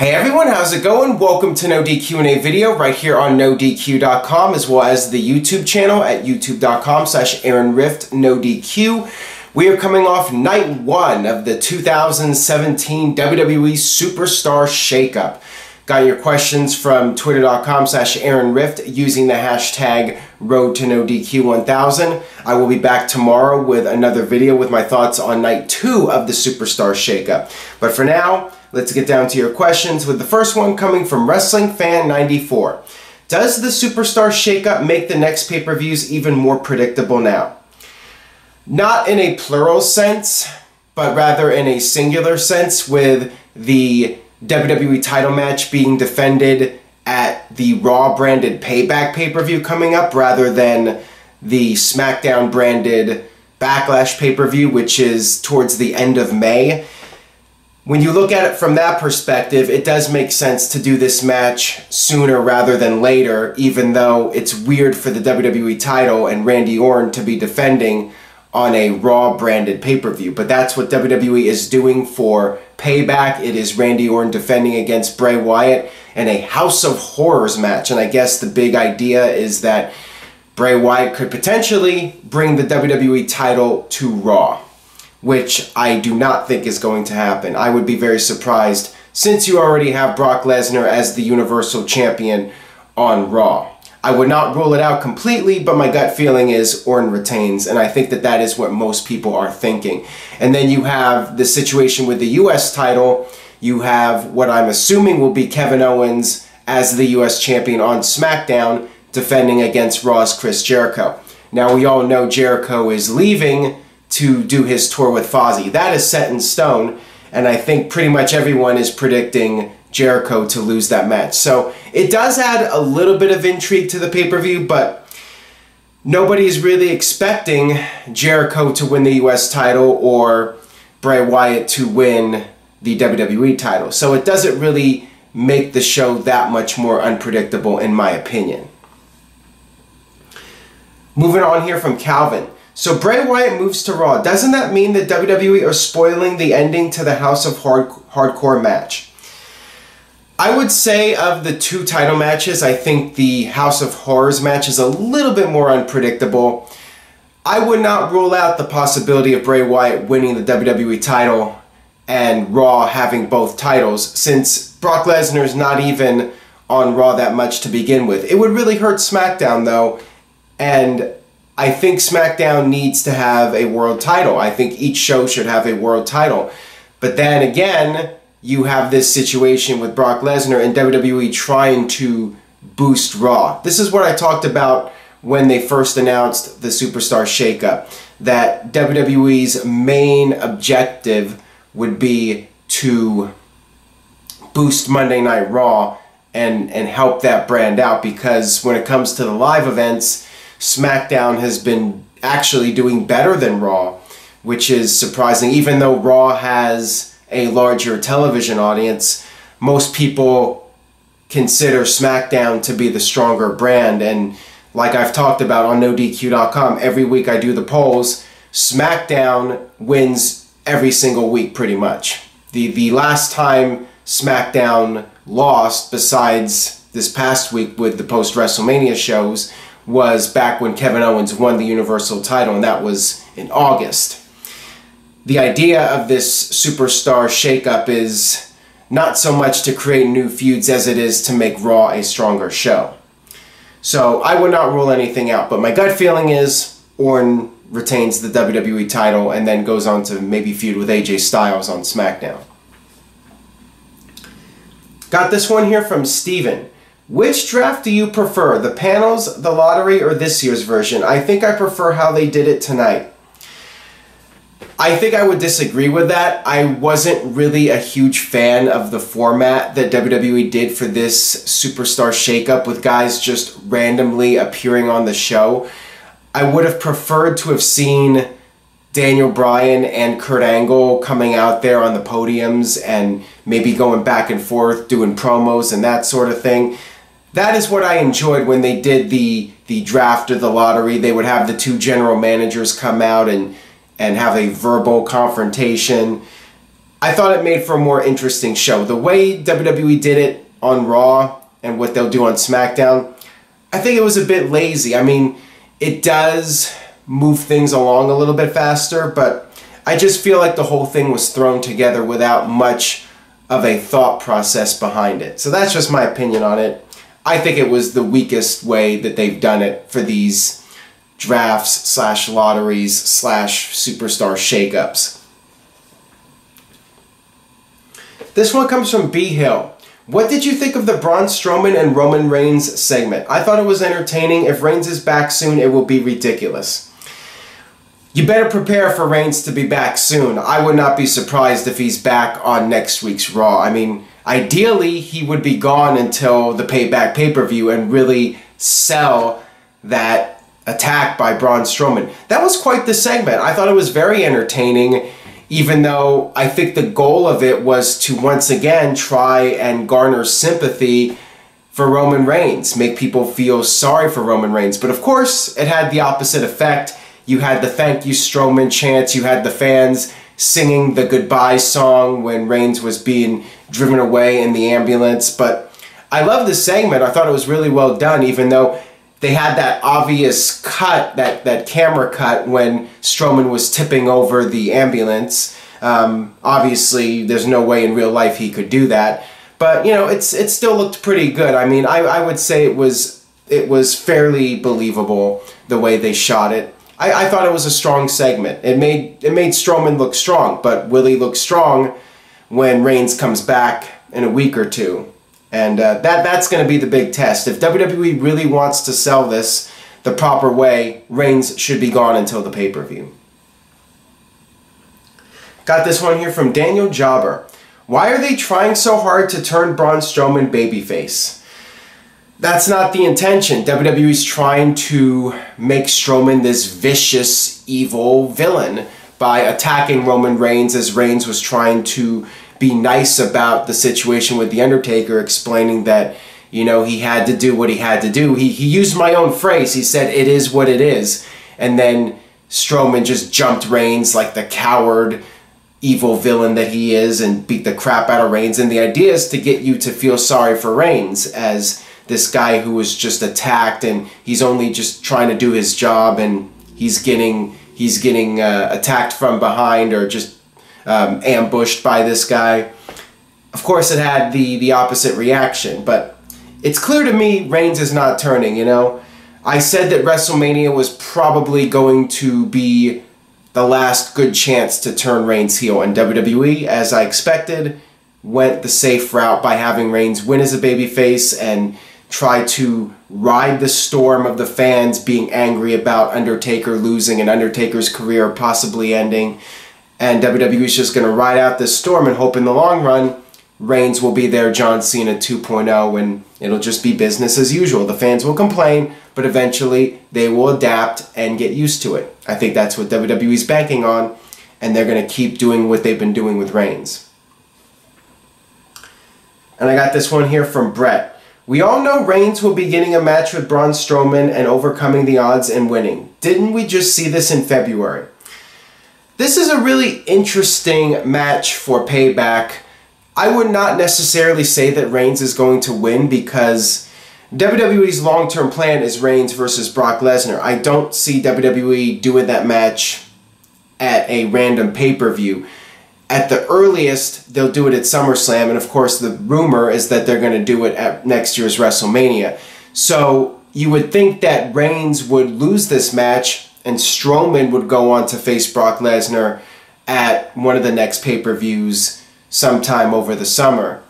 Hey everyone, how's it going? Welcome to NoDQ&A video right here on NoDQ.com, as well as the YouTube channel at youtube.com/AaronRift_NoDQ. We are coming off night one of the 2017 WWE Superstar Shakeup. Got your questions from twitter.com/AaronRift using the hashtag RoadToNoDQ1000. I will be back tomorrow with another video with my thoughts on night two of the Superstar Shakeup. But for now, let's get down to your questions, with the first one coming from WrestlingFan94. Does the Superstar Shakeup make the next pay-per-views even more predictable now? Not in a plural sense, but rather in a singular sense, with the WWE title match being defended at the Raw branded Payback pay-per-view coming up, rather than the SmackDown branded Backlash pay-per-view, which is towards the end of May. When you look at it from that perspective, it does make sense to do this match sooner rather than later, even though it's weird for the WWE title and Randy Orton to be defending on a Raw branded pay-per-view. But that's what WWE is doing for Payback. It is Randy Orton defending against Bray Wyatt in a House of Horrors match. And I guess the big idea is that Bray Wyatt could potentially bring the WWE title to Raw, which I do not think is going to happen. I would be very surprised, since you already have Brock Lesnar as the Universal Champion on Raw. I would not rule it out completely, but my gut feeling is Orton retains, and I think that that is what most people are thinking. And then you have the situation with the US title. You have what I'm assuming will be Kevin Owens as the US Champion on SmackDown, defending against Raw's Chris Jericho. Now, we all know Jericho is leaving to do his tour with Fozzy. That is set in stone, and I think pretty much everyone is predicting Jericho to lose that match. So it does add a little bit of intrigue to the pay-per-view, but nobody is really expecting Jericho to win the US title or Bray Wyatt to win the WWE title. So it doesn't really make the show that much more unpredictable, in my opinion. Moving on here from Calvin. So Bray Wyatt moves to Raw. Doesn't that mean that WWE are spoiling the ending to the House of Hardcore match? I would say of the two title matches, I think the House of Horrors match is a little bit more unpredictable. I would not rule out the possibility of Bray Wyatt winning the WWE title and Raw having both titles, since Brock Lesnar is not even on Raw that much to begin with. It would really hurt SmackDown though, and I think SmackDown needs to have a world title. I think each show should have a world title. But then again, you have this situation with Brock Lesnar and WWE trying to boost Raw. This is what I talked about when they first announced the Superstar Shakeup, that WWE's main objective would be to boost Monday Night Raw and help that brand out, because when it comes to the live events, SmackDown has been actually doing better than Raw, which is surprising. Even though Raw has a larger television audience, most people consider SmackDown to be the stronger brand. And like I've talked about on NoDQ.com, every week I do the polls, SmackDown wins every single week pretty much. The last time SmackDown lost, besides this past week with the post-WrestleMania shows, was back when Kevin Owens won the Universal title, and that was in August. The idea of this Superstar Shakeup is not so much to create new feuds as it is to make Raw a stronger show. So I would not rule anything out, but my gut feeling is Orton retains the WWE title and then goes on to maybe feud with AJ Styles on SmackDown. Got this one here from Steven. Which draft do you prefer, the panels, the lottery, or this year's version? I think I prefer how they did it tonight. I think I would disagree with that. I wasn't really a huge fan of the format that WWE did for this Superstar Shakeup, with guys just randomly appearing on the show. I would have preferred to have seen Daniel Bryan and Kurt Angle coming out there on the podiums and maybe going back and forth, doing promos and that sort of thing. That is what I enjoyed when they did the draft or the lottery. They would have the two general managers come out and have a verbal confrontation. I thought it made for a more interesting show. The way WWE did it on Raw and what they'll do on SmackDown, I think it was a bit lazy. I mean, it does move things along a little bit faster, but I just feel like the whole thing was thrown together without much of a thought process behind it. So that's just my opinion on it. I think it was the weakest way that they've done it for these drafts / lotteries / superstar shakeups. This one comes from BeHill. What did you think of the Braun Strowman and Roman Reigns segment? I thought it was entertaining. If Reigns is back soon, it will be ridiculous. You better prepare for Reigns to be back soon. I would not be surprised if he's back on next week's Raw. I mean, ideally, he would be gone until the Payback pay-per-view and really sell that attack by Braun Strowman. That was quite the segment. I thought it was very entertaining, even though I think the goal of it was to once again try and garner sympathy for Roman Reigns, make people feel sorry for Roman Reigns. But of course, it had the opposite effect. You had the thank you Strowman chants, you had the fans singing the goodbye song when Reigns was being driven away in the ambulance. But I love this segment. I thought it was really well done, even though they had that obvious cut, that camera cut when Strowman was tipping over the ambulance. Obviously, there's no way in real life he could do that. But, you know, it still looked pretty good. I mean, I would say it was fairly believable the way they shot it. I thought it was a strong segment. It made Strowman look strong, but will he look strong when Reigns comes back in a week or two? And that's going to be the big test. If WWE really wants to sell this the proper way, Reigns should be gone until the pay-per-view. Got this one here from Daniel Jobber. Why are they trying so hard to turn Braun Strowman babyface? That's not the intention. WWE's trying to make Strowman this vicious, evil villain by attacking Roman Reigns, as Reigns was trying to be nice about the situation with The Undertaker, explaining that, you know, he had to do what he had to do. He used my own phrase. He said, "It is what it is." And then Strowman just jumped Reigns like the coward, evil villain that he is and beat the crap out of Reigns. And the idea is to get you to feel sorry for Reigns as this guy who was just attacked, and he's only just trying to do his job, and he's getting attacked from behind or just ambushed by this guy. Of course, it had the opposite reaction, but it's clear to me Reigns is not turning, you know. I said that WrestleMania was probably going to be the last good chance to turn Reigns heel, and WWE, as I expected, went the safe route by having Reigns win as a babyface and try to ride the storm of the fans being angry about Undertaker losing and Undertaker's career possibly ending. And WWE's just going to ride out this storm and hope in the long run Reigns will be their John Cena 2.0 and it'll just be business as usual. The fans will complain, but eventually they will adapt and get used to it. I think that's what WWE's banking on, and they're going to keep doing what they've been doing with Reigns. And I got this one here from Brett. We all know Reigns will be getting a match with Braun Strowman and overcoming the odds and winning. Didn't we just see this in February? This is a really interesting match for Payback. I would not necessarily say that Reigns is going to win because WWE's long-term plan is Reigns versus Brock Lesnar. I don't see WWE doing that match at a random pay-per-view. At the earliest, they'll do it at SummerSlam, and of course the rumor is that they're going to do it at next year's WrestleMania. So you would think that Reigns would lose this match and Strowman would go on to face Brock Lesnar at one of the next pay-per-views sometime over the summer.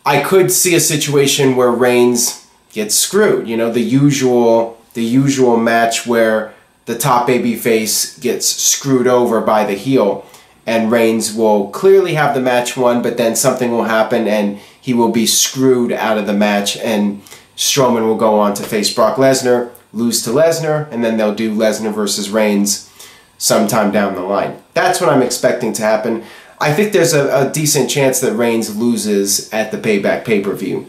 I could see a situation where Reigns gets screwed. You know, the usual match where the top babyface gets screwed over by the heel, and Reigns will clearly have the match won, but then something will happen and he will be screwed out of the match, and Strowman will go on to face Brock Lesnar, lose to Lesnar, and then they'll do Lesnar versus Reigns sometime down the line. That's what I'm expecting to happen. I think there's a decent chance that Reigns loses at the Payback pay-per-view.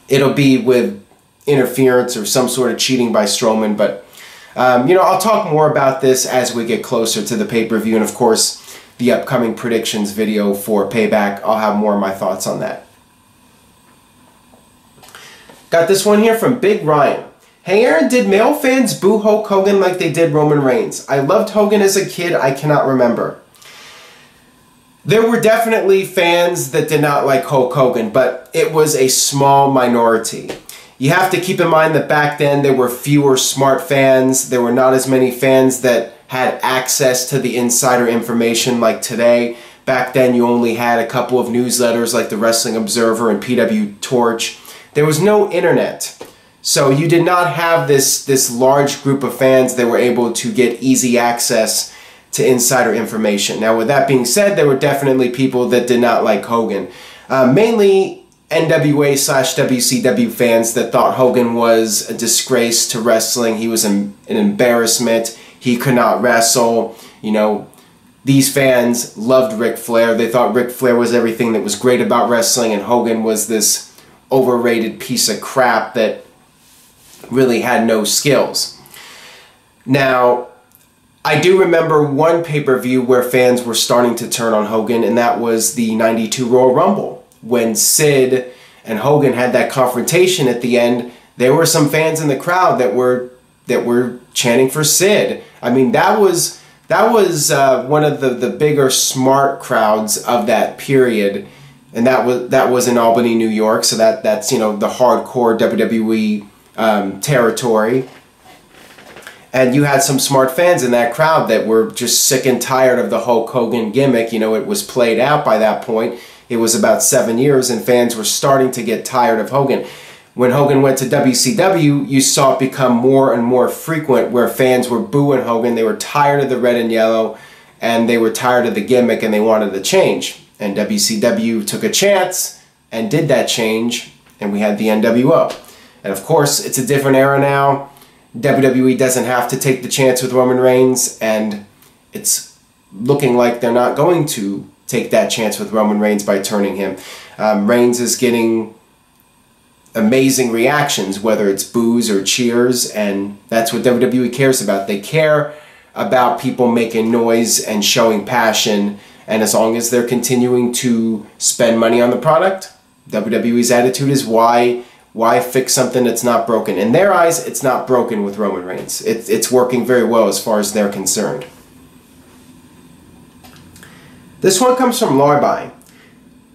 It'll be with interference or some sort of cheating by Strowman, but you know, I'll talk more about this as we get closer to the pay-per-view, and of course, the upcoming predictions video for Payback. I'll have more of my thoughts on that. Got this one here from Big Ryan. Hey Aaron, did male fans boo Hulk Hogan like they did Roman Reigns? I loved Hogan as a kid, I cannot remember. There were definitely fans that did not like Hulk Hogan, but it was a small minority. You have to keep in mind that back then there were fewer smart fans. There were not as many fans that had access to the insider information like today. Back then you only had a couple of newsletters like the Wrestling Observer and PW Torch. There was no internet. So you did not have this large group of fans that were able to get easy access to insider information. Now with that being said, there were definitely people that did not like Hogan. Mainly NWA/WCW fans that thought Hogan was a disgrace to wrestling. He was an embarrassment. He could not wrestle. You know, these fans loved Ric Flair. They thought Ric Flair was everything that was great about wrestling, and Hogan was this overrated piece of crap that really had no skills. Now, I do remember one pay-per-view where fans were starting to turn on Hogan, and that was the '92 Royal Rumble. When Sid and Hogan had that confrontation at the end, there were some fans in the crowd that were chanting for Sid. I mean, that was one of the bigger smart crowds of that period, and that was in Albany, New York. So that's, you know, the hardcore WWE territory. And you had some smart fans in that crowd that were just sick and tired of the Hulk Hogan gimmick. You know, it was played out by that point. It was about 7 years, and fans were starting to get tired of Hogan. When Hogan went to WCW, you saw it become more and more frequent where fans were booing Hogan. They were tired of the red and yellow, and they were tired of the gimmick, and they wanted to change. And WCW took a chance and did that change, and we had the NWO. And of course, it's a different era now. WWE doesn't have to take the chance with Roman Reigns, and it's looking like they're not going to take that chance with Roman Reigns by turning him. Reigns is getting amazing reactions, whether it's boos or cheers, and that's what WWE cares about. They care about people making noise and showing passion, and as long as they're continuing to spend money on the product, WWE's attitude is why fix something that's not broken? In their eyes, it's not broken with Roman Reigns. It's working very well as far as they're concerned. This one comes from Larby.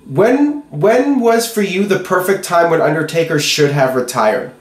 When was for you the perfect time when Undertaker should have retired?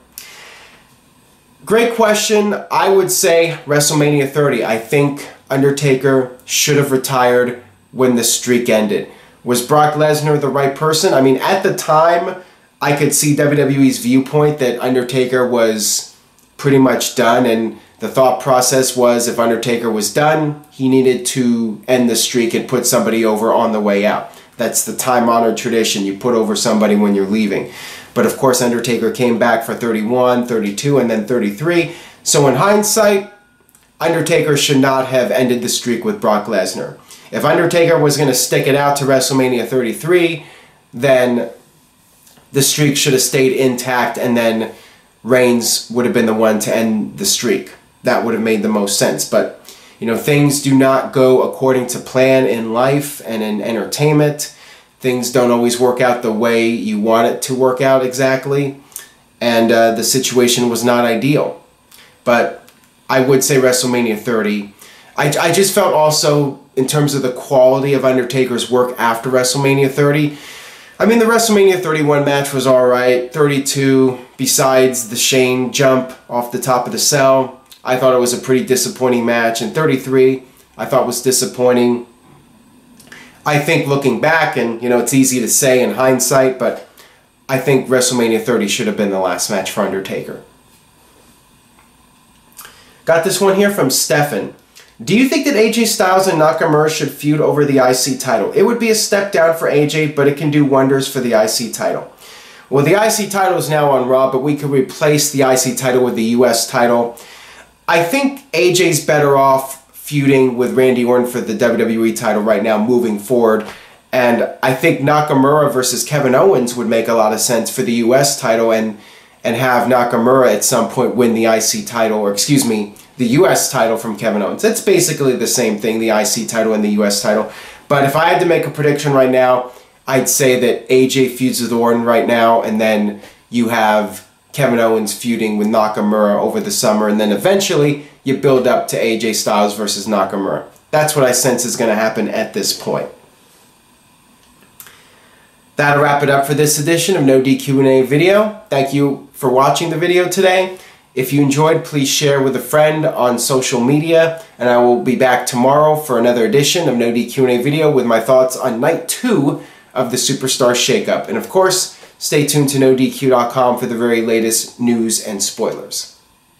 Great question. I would say WrestleMania 30. I think Undertaker should have retired when the streak ended. Was Brock Lesnar the right person? I mean, at the time, I could see WWE's viewpoint that Undertaker was pretty much done, and the thought process was if Undertaker was done, he needed to end the streak and put somebody over on the way out. That's the time-honored tradition. You put over somebody when you're leaving. But of course, Undertaker came back for 31, 32, and then 33. So in hindsight, Undertaker should not have ended the streak with Brock Lesnar. If Undertaker was going to stick it out to WrestleMania 33, then the streak should have stayed intact, and then Reigns would have been the one to end the streak. That would have made the most sense. But, you know, things do not go according to plan in life and in entertainment. Things don't always work out the way you want it to work out exactly. And the situation was not ideal. But I would say WrestleMania 30. I just felt also, in terms of the quality of Undertaker's work after WrestleMania 30, I mean, the WrestleMania 31 match was alright. 32, besides the Shane jump off the top of the cell, I thought it was a pretty disappointing match. And 33, I thought was disappointing. I think looking back, and you know, it's easy to say in hindsight, but I think WrestleMania 30 should have been the last match for Undertaker. Got this one here from Stefan. Do you think that AJ Styles and Nakamura should feud over the IC title? It would be a step down for AJ, but it can do wonders for the IC title. Well, the IC title is now on Raw, but we could replace the IC title with the US title. I think AJ's better off feuding with Randy Orton for the WWE title right now moving forward. And I think Nakamura versus Kevin Owens would make a lot of sense for the US title, and have Nakamura at some point win the IC title, or excuse me, the US title from Kevin Owens. It's basically the same thing, the IC title and the US title. But if I had to make a prediction right now, I'd say that AJ feuds with Orton right now, and then you have Kevin Owens feuding with Nakamura over the summer, and then eventually you build up to AJ Styles versus Nakamura. That's what I sense is going to happen at this point. That'll wrap it up for this edition of No DQ&A video. Thank you for watching the video today. If you enjoyed, please share with a friend on social media, and I will be back tomorrow for another edition of No DQ&A video with my thoughts on Night 2 of the Superstar Shakeup. And of course, stay tuned to NoDQ.com for the very latest news and spoilers.